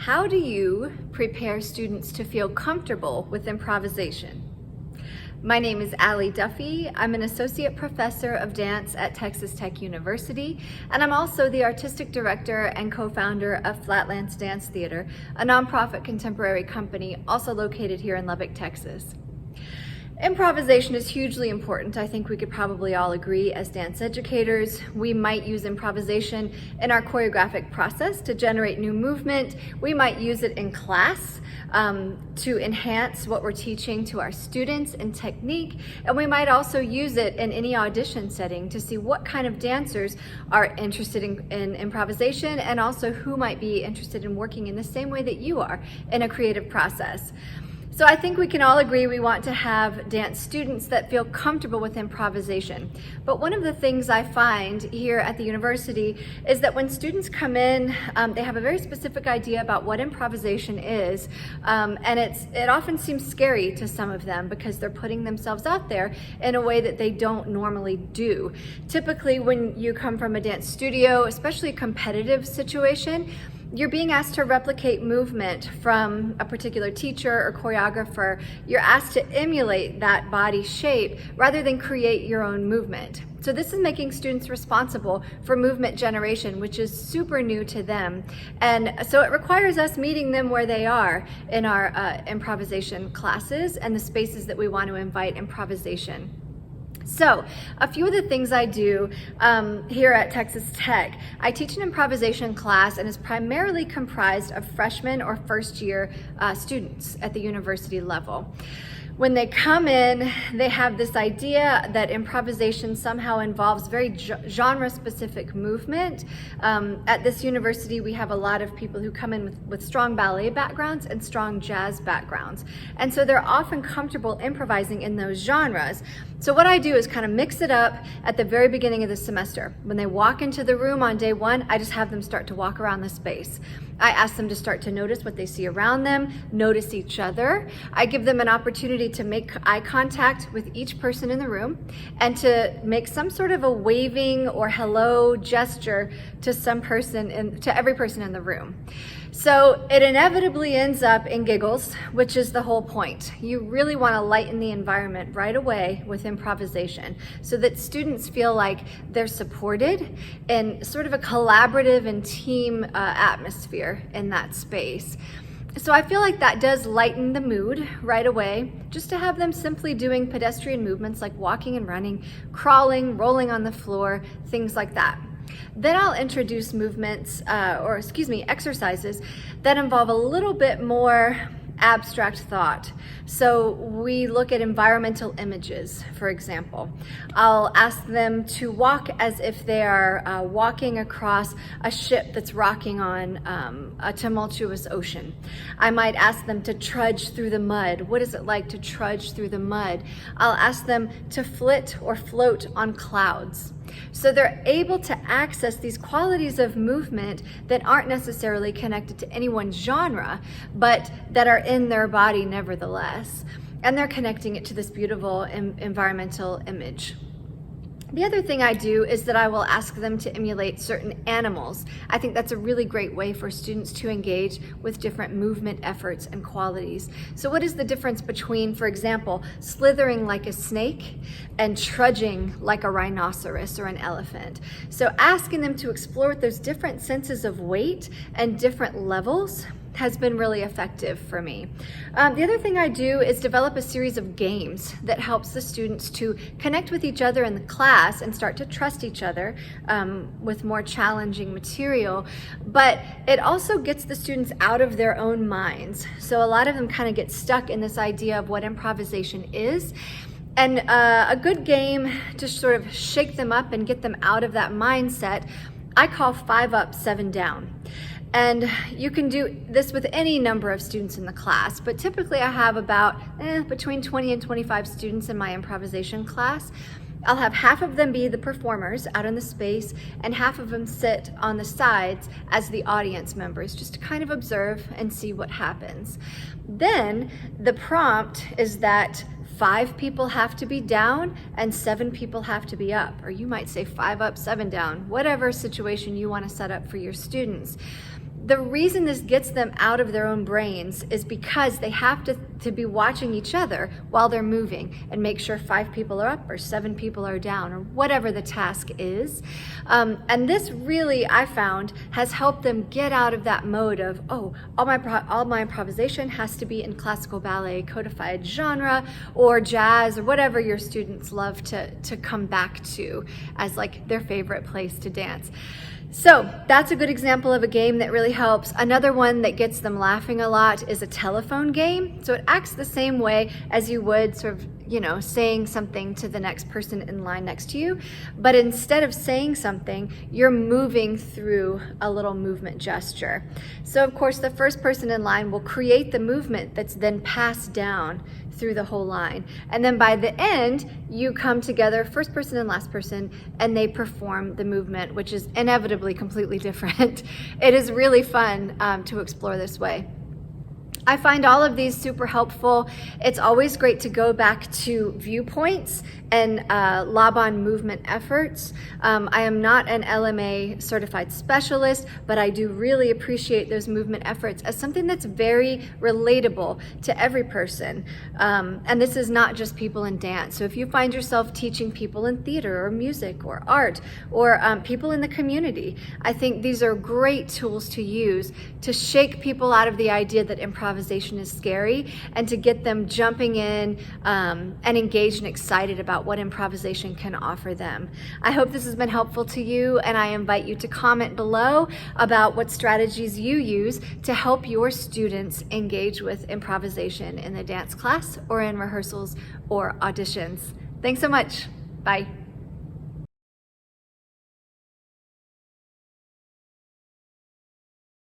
How do you prepare students to feel comfortable with improvisation? My name is Duffy. I'm an associate professor of dance at Texas Tech University, and I'm also the artistic director and co-founder of Flatlands Dance Theater, a nonprofit contemporary company also located here in Lubbock, Texas. Improvisation is hugely important. I think we could probably all agree as dance educators. We might use improvisation in our choreographic process to generate new movement. We might use it in class to enhance what we're teaching to our students in technique. And we might also use it in any audition setting to see what kind of dancers are interested in improvisation, and also who might be interested in working in the same way that you are in a creative process. So I think we can all agree we want to have dance students that feel comfortable with improvisation. But one of the things I find here at the university is that when students come in, they have a very specific idea about what improvisation is, and it often seems scary to some of them because they're putting themselves out there in a way that they don't normally do. Typically, when you come from a dance studio, especially a competitive situation, you're being asked to replicate movement from a particular teacher or choreographer. You're asked to emulate that body shape rather than create your own movement. So this is making students responsible for movement generation, which is super new to them. And so it requires us meeting them where they are in our improvisation classes and the spaces that we want to invite improvisation. So, a few of the things I do here at Texas Tech. I teach an improvisation class and is primarily comprised of freshmen or first year students at the university level. When they come in, they have this idea that improvisation somehow involves very genre-specific movement. At this university, we have a lot of people who come in with strong ballet backgrounds and strong jazz backgrounds. And so they're often comfortable improvising in those genres. So what I do is kind of mix it up at the very beginning of the semester. When they walk into the room on day one, I just have them start to walk around the space. I ask them to start to notice what they see around them, notice each other. I give them an opportunity to make eye contact with each person in the room and to make some sort of a waving or hello gesture to to every person in the room. So it inevitably ends up in giggles, which is the whole point. You really want to lighten the environment right away with improvisation so that students feel like they're supported in sort of a collaborative and team atmosphere in that space. So I feel like that does lighten the mood right away, just to have them simply doing pedestrian movements like walking and running, crawling, rolling on the floor, things like that. Then I'll introduce exercises that involve a little bit more abstract thought. So we look at environmental images, for example. I'll ask them to walk as if they are walking across a ship that's rocking on a tumultuous ocean. I might ask them to trudge through the mud. What is it like to trudge through the mud? I'll ask them to flit or float on clouds. So they're able to access these qualities of movement that aren't necessarily connected to any one genre, but that are in their body nevertheless. And they're connecting it to this beautiful environmental image. The other thing I do is that I will ask them to emulate certain animals. I think that's a really great way for students to engage with different movement efforts and qualities. So what is the difference between, for example, slithering like a snake and trudging like a rhinoceros or an elephant? So asking them to explore those different senses of weight and different levels has been really effective for me. The other thing I do is develop a series of games that helps the students to connect with each other in the class and start to trust each other with more challenging material, but it also gets the students out of their own minds. So a lot of them kind of get stuck in this idea of what improvisation is. And a good game to sort of shake them up and get them out of that mindset, I call 5 up, 7 down. And you can do this with any number of students in the class, but typically I have about between 20 and 25 students in my improvisation class. I'll have half of them be the performers out in the space and half of them sit on the sides as the audience members, just to kind of observe and see what happens. Then the prompt is that 5 people have to be down and 7 people have to be up, or you might say 5 up, 7 down, whatever situation you want to set up for your students. The reason this gets them out of their own brains is because they have to be watching each other while they're moving and make sure 5 people are up or 7 people are down or whatever the task is. And this really, I found, has helped them get out of that mode of, oh, all my improvisation has to be in classical ballet, codified genre, or jazz, or whatever your students love to come back to as like their favorite place to dance. So that's a good example of a game that really helps. Another one that gets them laughing a lot is a telephone game. So it acts the same way as you would sort of, saying something to the next person in line next to you. But instead of saying something, you're moving through a little movement gesture. So of course, the first person in line will create the movement that's then passed down through the whole line. And then by the end, you come together, first person and last person, and they perform the movement, which is inevitably completely different. It is really fun to explore this way. I find all of these super helpful. It's always great to go back to viewpoints and Laban movement efforts. I am not an LMA certified specialist, but I do really appreciate those movement efforts as something that's very relatable to every person. And this is not just people in dance. So if you find yourself teaching people in theater or music or art or people in the community, I think these are great tools to use to shake people out of the idea that improvisation is scary and to get them jumping in and engaged and excited about what improvisation can offer them. I hope this has been helpful to you, and I invite you to comment below about what strategies you use to help your students engage with improvisation in the dance class or in rehearsals or auditions. Thanks so much. Bye.